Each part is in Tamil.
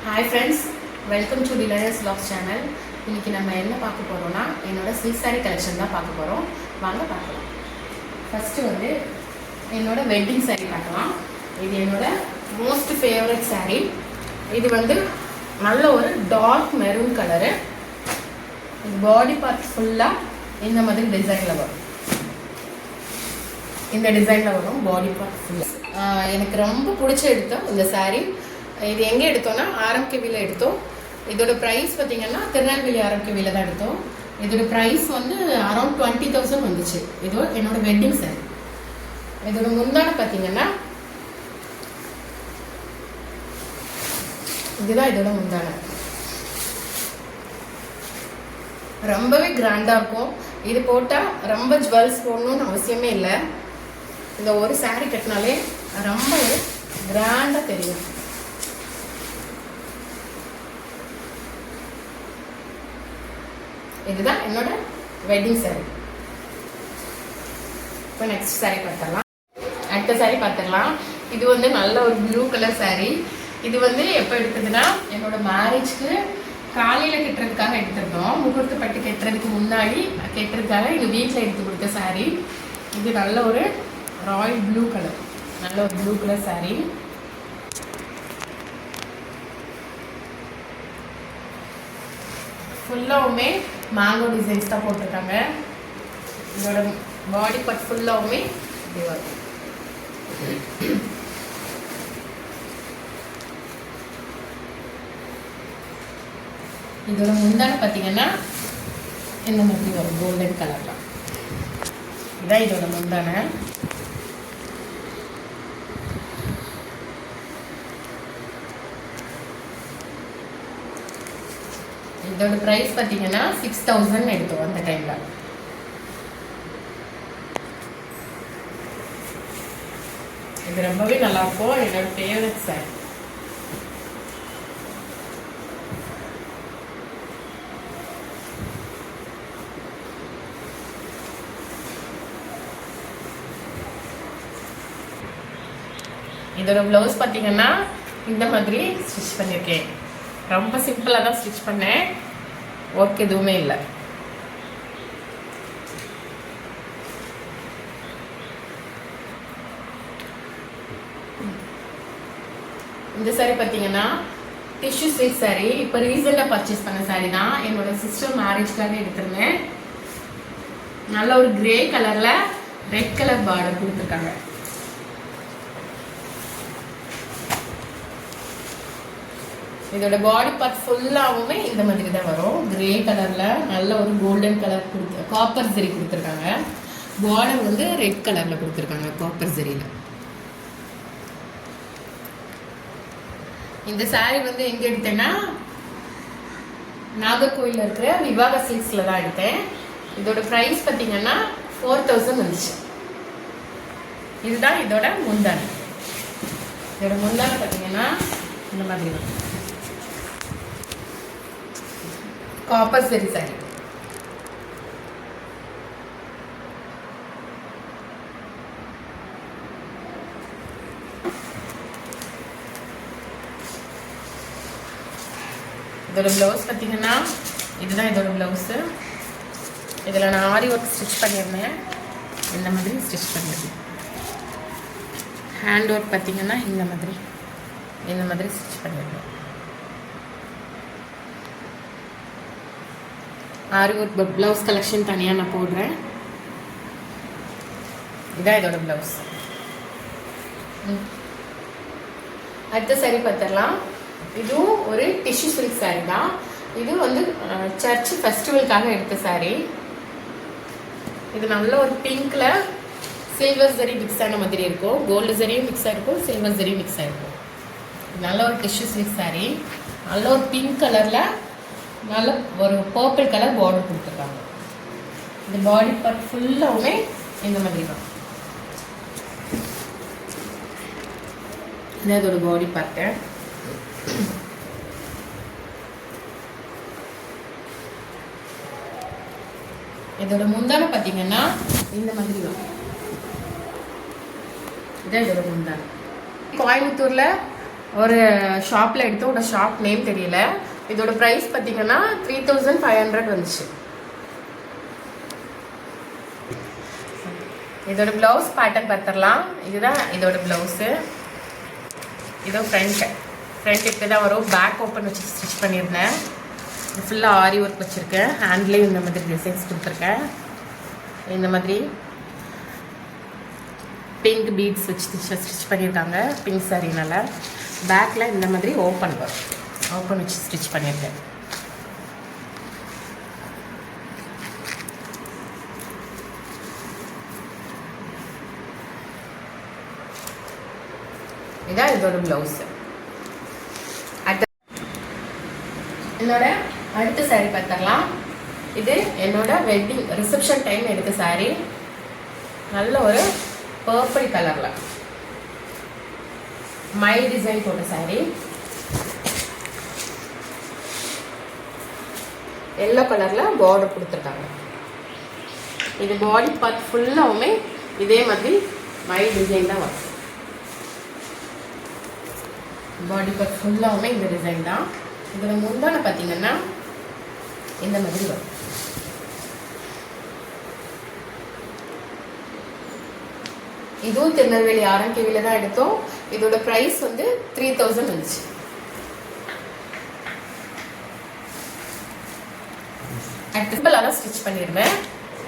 Hi friends, welcome to Delayers Vlogs channel. இன்னைக்கு நம்ம என்ன பார்க்க போறோம்னா என்னோட சில்க் saree கலெக்ஷன் தான் பார்க்க போறோம். வாங்க பார்க்கலாம். ஃபர்ஸ்ட் வந்து என்னோட வெட்டிங் saree பார்க்கலாம். இது என்னோட மோஸ்ட் ஃபேவரட் saree. இது வந்து நல்ல ஒரு டார்க் மெரூன் கலர். இது பாடி பார்ட் ஃபுல்லா இந்த மாதிரி டிசைன்ல வரும். இந்த டிசைன்ல வரும் பாடி பார்ட் ஃபுல்லா. எனக்கு ரொம்ப பிடிச்ச எடுத்தோம் இந்த saree. இது எங்கே எடுத்தோம்னா ஆர்எம்கேவியில் எடுத்தோம். இதோட ப்ரைஸ் பார்த்தீங்கன்னா திருநெல்வேலி ஆர்எம்கேவியில் தான் எடுத்தோம். இதோட ப்ரைஸ் வந்து அரௌண்ட் 20,000 வந்துச்சு. இது என்னோட வெட்டிங் saree. இதோட முந்தான பார்த்தீங்கன்னா இதுதான் இதோட முந்தான. ரொம்பவே கிராண்டாக இருக்கும். இது போட்டால் ரொம்ப ஜுவல்ஸ் போடணும்னு அவசியமே இல்லை. இந்த ஒரு saree கட்டினாலே ரொம்ப கிராண்டாக தெரியும். இதுதான் என்னோட வெட்டிங் saree. இப்போ நெக்ஸ்ட் saree பார்த்துடலாம். அடுத்த saree பார்த்துடலாம். இது வந்து நல்ல ஒரு ப்ளூ கலர் saree. இது வந்து எப்போ எடுத்ததுன்னா என்னோட மேரேஜ்க்கு காலையில் கட்டுறதுக்காக எடுத்திருந்தோம். முகூர்த்த பட்டு கட்டுறதுக்கு முன்னாடி கட்டுறதுக்காக எங்கள் வீட்டில் எடுத்து கொடுத்த saree. இது நல்ல ஒரு ராயல் ப்ளூ கலர், நல்ல ஒரு ப்ளூ கலர் saree. ஃபுல்லாகவுமே மேங்கோ டிசைன்ஸ் தான் போட்டிருக்காங்க. இதோட பாடி பார்ட் ஃபுல்லாகவுமே இப்படி வரும். இதோட முந்தான பார்த்தீங்கன்னா இந்த மாதிரி வரும் கோல்டன் கலர்ல. இதான் இதோட முந்தான. இதோட ப்ரைஸ் பார்த்தீங்கன்னா 6,000 எடுத்தோம் அந்த டைமில். இது ரொம்பவே நல்லாயிருக்கும். என்னோட ஃபேவரட் saree. இதோட ப்ளவுஸ் பார்த்தீங்கன்னா இந்த மாதிரி ஸ்டிச் பண்ணியிருக்கேன். ரொம்ப சிம்பிளாக தான் ஸ்டிச் பண்ணேன். ஒர்க் எதுவுமே இல்லை. இந்த saree பார்த்தீங்கன்னா டிஷ்யூ சில்க் saree. இப்போ ரீசெண்டாக பர்ச்சேஸ் பண்ண saree தான். என்னோட சிஸ்டர் மேரேஜ்க்காக எடுத்திருந்தேன். நல்ல ஒரு கிரே கலரில் ரெட் கலர் பார்டர் கொடுத்துருக்காங்க. இதோட பாடி பார்ட் ஃபுல்லாகவுமே இந்த மாதிரி தான் வரும். கிரே கலரில் நல்ல ஒரு கோல்டன் கலர் கொடுத்து காப்பர் ஜெரி கொடுத்துருக்காங்க. பார்டர் வந்து ரெட் கலரில் கொடுத்துருக்காங்க காப்பர் ஜெரியில். இந்த saree வந்து எங்கே எடுத்தேன்னா நாகர்கோயிலில் இருக்கிற விவாக சில்க்ஸில் தான் எடுத்தேன். இதோட ப்ரைஸ் பார்த்தீங்கன்னா 4,000 வந்துச்சு. இதுதான் இதோட முந்தான. இதோட முந்தான பார்த்தீங்கன்னா இந்த மாதிரி வரும். காப்பர் ஜெரி saree. இதோட ப்ளவுஸ் பார்த்தீங்கன்னா இதுதான் இதோட ப்ளவுஸு. இதில் நான் ஆரி ஒர்க் ஸ்டிச் பண்ணியிருந்தேன். இந்த மாதிரி ஸ்டிச் பண்ணியிருந்தேன். ஹேண்ட் ஒர்க் பார்த்தீங்கன்னா இந்த மாதிரி ஸ்டிச் பண்ணியிருந்தேன். ஆரி ஒர்க் ப்ளவுஸ் கலெக்ஷன் தனியாக நான் போடுறேன். இதான் இதோட ப்ளவுஸ். அடுத்த saree பார்த்துடலாம். இதுவும் ஒரு டிஷ்யூ சில்க் saree தான். இது வந்து சர்ச் ஃபெஸ்டிவலுக்காக எடுத்த saree. இது நல்ல ஒரு பிங்க்ல சில்வர் ஜரி மிக்ஸ் ஆன மாதிரி இருக்கும். கோல்டு ஜரியும் மிக்ஸ் ஆகிருக்கும், சில்வர் ஜரியும் மிக்ஸ் ஆகிருக்கும். நல்ல ஒரு டிஷ்யூ சில்க் saree. நல்ல ஒரு பிங்க் கலரில் நல்ல ஒரு பர்பிள் கலர் பார்டர் கொடுத்துருக்காங்க. இந்த பாடி பார்ட் ஃபுல்லாகவுமே இந்த மாதிரி தான். இது அதோட பாடி பார்ட்டு. இதோட முந்தான பார்த்தீங்கன்னா இந்த மாதிரி வரும். இதான் இதோட முந்தான. கோயம்புத்தூரில் ஒரு ஷாப்பில் எடுத்து ஒரு ஷாப் நேம் தெரியல. இதோட ப்ரைஸ் பார்த்தீங்கன்னா 3500 வந்துச்சு. இதோட ப்ளவுஸ் பேட்டர்ன் பார்த்துடலாம். இதுதான் இதோட ப்ளவுஸு. இதோ ஃப்ரண்ட் இப்படி தான் வரும். பேக் ஓப்பன் வச்சு ஸ்டிச் பண்ணியிருந்தேன். இது ஃபுல்லாக ஆரி ஒர்க் வச்சுருக்கேன். ஹேண்ட்லேயும் இந்த மாதிரி டிசைன்ஸ் கொடுத்துருக்கேன். இந்த மாதிரி பிங்க் பீட்ஸ் வச்சு ஸ்டிச் பண்ணியிருக்காங்க. பிங்க் சாரீனால பேக்கில் இந்த மாதிரி ஓப்பன் வரும். ஓப்பன் வச்சு ஸ்டிச் பண்ணியிருக்கேன். இதான் இதோட ப்ளவுஸு. என்னோட அடுத்த சாரீ பார்த்துடலாம். இது என்னோட வெட்டிங் ரிசப்ஷன் டைம் எடுத்த சாரீ. நல்ல ஒரு பர்பிள் கலரில் மை டிசைன் போட்ட சாரீ. எல்லோ கலரில் பார்டர் கொடுத்துருக்காங்க. இது பாடி பார்ட் ஃபுல்லாகவுமே இதே மாதிரி மை டிசைன் தான் வரும். பாடி பார்ட் ஃபுல்லாகவுமே இந்த டிசைன் தான். இதில் முந்தான பார்த்தீங்கன்னா இந்த மாதிரி வரும். இதுவும் திருநெல்வேலி ஆர்எம்கேவில தான் எடுத்தோம். இதோட ப்ரைஸ் வந்து 3000 வந்துச்சு. சிம்பிளாக தான் ஸ்டிச் பண்ணிடுவேன்.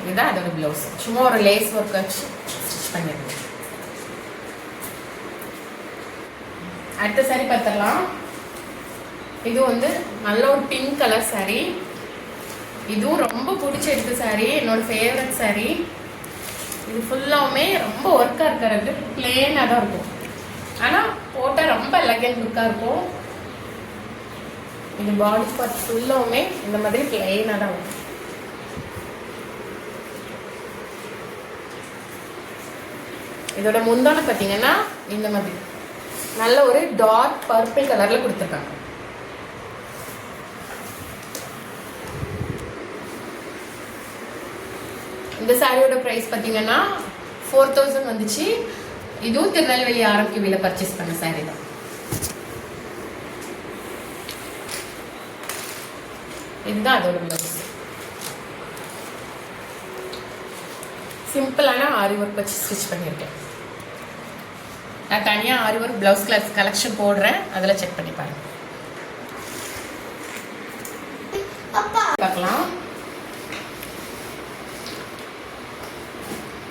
இதுதான் அதோட ப்ளவுஸ். சும்மா ஒரு லேஸ் ஒர்க் வச்சு ஸ்டிச் பண்ணிடுவேன். அடுத்த சாரீ பார்த்துடலாம். இது வந்து நல்ல ஒரு பிங்க் கலர் சாரீ. இதுவும் ரொம்ப பிடிச்சி எடுத்த சாரீ. என்னோட ஃபேவரட் சாரீ. இது ஃபுல்லாவுமே ரொம்ப ஒர்க்காக இருக்கிறது. பிளேனாக தான் இருக்கும். ஆனால் போட்டால் ரொம்ப எலகன்ட் லுக்காக இருக்கும். இது பாடி பார்ட் ஃபுல்லாவுமே இந்த மாதிரி பிளேனாக தான் இருக்கும். இதோட முந்தான பார்த்தீங்கன்னா இந்த மாதிரி நல்ல ஒரு டார்க் பர்பிள் கலரில் கொடுத்துருக்காங்க. இந்த சாரியோட ப்ரைஸ் பார்த்தீங்கன்னா 4000 வந்துச்சு. இதுவும் திருநெல்வேலி ஆர்எம்கேவில பர்ச்சேஸ் பண்ண சாரி தான். இதுதான் அதோட ப்ளவுஸ். சிம்பிளான ஆரி ஒர்க் வச்சு ஸ்டிச் பண்ணியிருக்கேன். நான் தனியாக ஆரி ஒர்க் ப்ளவுஸ் கிளாஸ் கலெக்ஷன் போடுறேன். அதில் செக் பண்ணி பாருங்க. பார்க்கலாம்.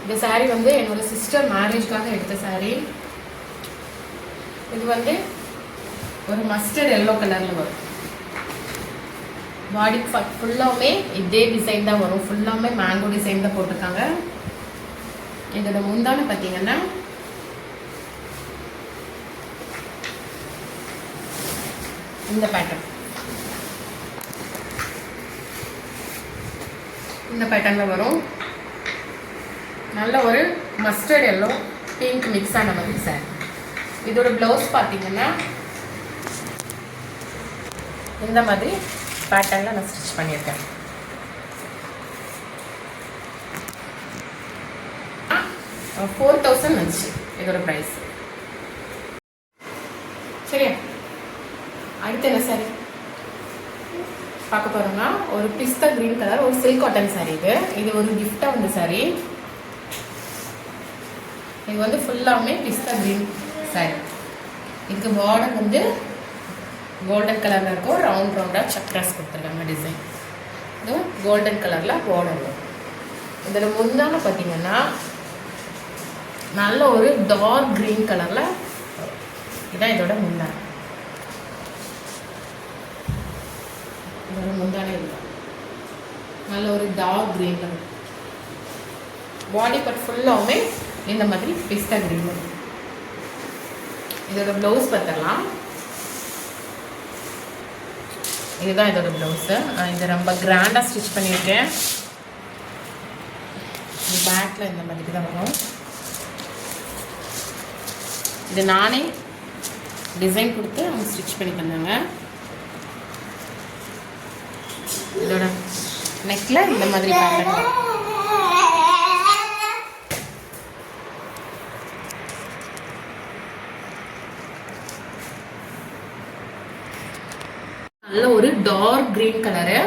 இந்த சாரீ வந்து என்னோட சிஸ்டர் மேரேஜ்க்காக எடுத்த சாரீ. இது வந்து ஒரு மஸ்டர்ட் எல்லோ கலரில் வரும். பாடி ஃபுல்லாகவுமே இதே டிசைன் தான் வரும். ஃபுல்லாகவுமே மேங்கோ டிசைன் தான் போட்டிருக்காங்க. இதோட முந்தான பார்த்தீங்கன்னா இந்த பேட்டர்ன். இந்த பேட்டர்னில் வரும். நல்ல ஒரு மஸ்டர்ட் எல்லோ பிங்க் மிக்ஸ் ஆன மாதிரி சார். இதோட ப்ளவுஸ் பார்த்தீங்கன்னா இந்த மாதிரி பேட்டர்னில் நான் ஸ்டிச் பண்ணியிருக்கேன். 4000 வந்துச்சு இதோட ப்ரைஸ். சரியா? அடுத்து என்ன சாரி பார்க்க போகிறோம்னா ஒரு பிஸ்தா கிரீன் கலர் ஒரு சில்க் காட்டன் சாரீ. இது ஒரு கிஃப்டாக வந்த சாரீ. இது வந்து ஃபுல்லாமே பிஸ்தா கிரீன் சாரி. இதுக்கு பார்டர் வந்து கோல்டன் கலரில் இருக்கும். ரவுண்ட் ரவுண்டாக சக்ராஸ் கொடுத்துருக்காங்க டிசைன். இது கோல்டன் கலரில் பார்டர் வரும். இதில் முந்தான பார்த்தீங்கன்னா நல்ல ஒரு டார்க் கிரீன் கலரில் இதான் இதோட முந்தான. இதோட முந்தான இதுதான் நல்ல ஒரு dark green colour. Body part ஃபுல்லாகவுமே இந்த மாதிரி பிஸ்தா கிரீன் வரும். இதோட ப்ளவுஸ் பார்த்துடலாம். இதுதான் இதோட ப்ளவுஸு. இது ரொம்ப கிராண்டாக ஸ்டிச் பண்ணியிருக்கேன். பேக்கில் இந்த மாதிரி தான் வரும். இது நானே டிசைன் கொடுத்து அவங்க ஸ்டிச் பண்ணி தந்தாங்க. இதோட நெக்கில் இந்த மாதிரி பேட்டர்ன். நல்ல ஒரு டார்க் க்ரீன் கலரு.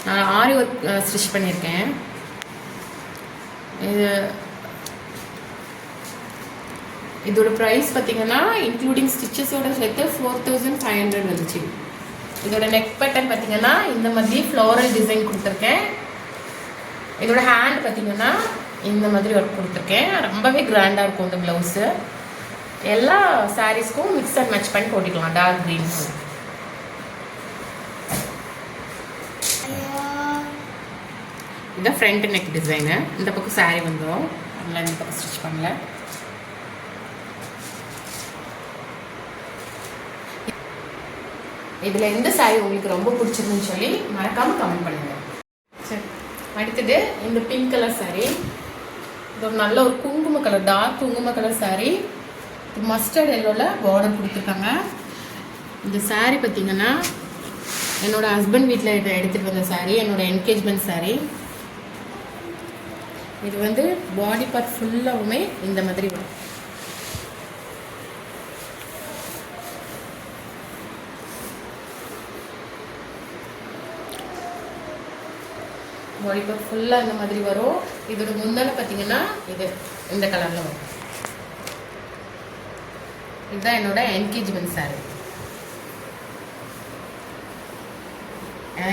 நான் ஆரி ஒர்க் ஸ்டிச் பண்ணியிருக்கேன். இதோட ப்ரைஸ் பார்த்தீங்கன்னா இன்க்ளூடிங் ஸ்டிச்சஸோட சேர்த்து 4500 வந்துச்சு. இதோட நெக் பேட்டர்ன் பார்த்தீங்கன்னா இந்த மாதிரி ஃப்ளோரல் டிசைன் கொடுத்துருக்கேன். இதோட ஹேண்ட் பார்த்தீங்கன்னா இந்த மாதிரி ஒர்க் கொடுத்துருக்கேன். ரொம்பவே கிராண்டாக இருக்கும் இந்த ப்ளவுஸு. எல்லா சாரீஸ்க்கும் மிக்ஸ் அண்ட் மேட்ச் பண்ணி போட்டுக்கலாம். Dark greens. இதான் ஃப்ரண்ட் நெக் டிசைனு. இந்த பக்கம் சாரீ வந்துடும். அதனால் இந்த பக்கம் ஸ்டிச் பண்ணல. இதில் எந்த சாரீ உங்களுக்கு ரொம்ப பிடிச்சிருந்துன்னு சொல்லி மறக்காமல் கமெண்ட் பண்ணுங்கள். சரி, அடுத்தது இந்த பிங்க் கலர் சாரீ. இது ஒரு நல்ல ஒரு குங்கும கலர், டார்க் குங்கும கலர் சாரீ. மஸ்டர்ட் எல்லோவில் பார்டர் கொடுத்துருக்காங்க. இந்த சாரீ பார்த்தீங்கன்னா என்னோடய ஹஸ்பண்ட் வீட்டில் எடுத்துகிட்டு வந்த சாரீ, என்னோடய என்கேஜ்மெண்ட் சாரீ. இது வந்து பாடி பார்ட் ஃபுல்லாகவுமே இந்த மாதிரி வரும். பாடி பார்ட் ஃபுல்லாக இந்த மாதிரி வரும். இதோட முந்தான பார்த்தீங்கன்னா இது இந்த கலரில் வரும். இதுதான் என்னோட என்கேஜ்மெண்ட் சாரீ.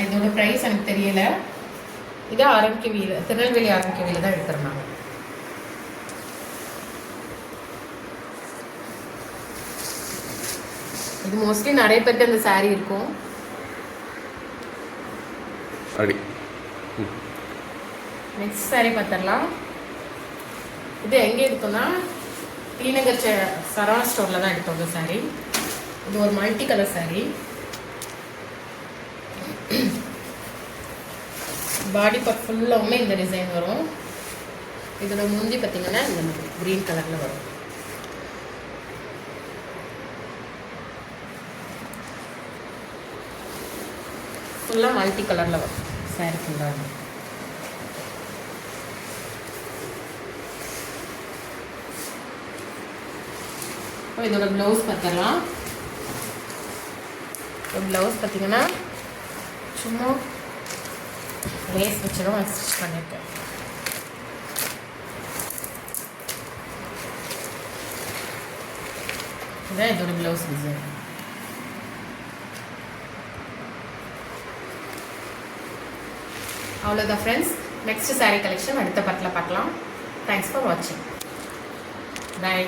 இதோட ப்ரைஸ் எனக்கு தெரியல. இது ஆரம்பிக்கவியில், திருநெல்வேலி ஆரம்பிக்கவியில் தான் எடுத்துருந்தாங்க. இது மோஸ்ட்லி நிறைய பேர்ட்டு அந்த சாரீ இருக்கும். நெக்ஸ்ட் சாரீ பார்த்துடலாம். இது எங்கே இருக்குன்னா டிநகர் சரவணா ஸ்டோரில் தான் எடுத்தோம் சாரீ. இது ஒரு multi colour sari. Body part ஃபுல்லாகவுமே இந்த டிசைன் வரும். இதோட முந்தி பார்த்தீங்கன்னா இந்த மாதிரி க்ரீன் கலரில் வரும். ஃபுல்லாக மல்டி கலரில் வரும் சாரீ ஃபுல்லாக. இதோட ப்ளவுஸ் பார்த்துடலாம். ப்ளவுஸ் பார்த்தீங்கன்னா சும்மா லேஸ் வச்சுடும் ஸ்டிச் பண்ணியிருக்கேன். இதுதான் இதோட ப்ளவுஸ் டிசைன். அவ்வளோதான் ஃப்ரெண்ட்ஸ். நெக்ஸ்ட் சாரீ கலெக்ஷன் அடுத்த பட்டில் பார்க்கலாம். தேங்க்ஸ் ஃபார் வாட்சிங். பாய்.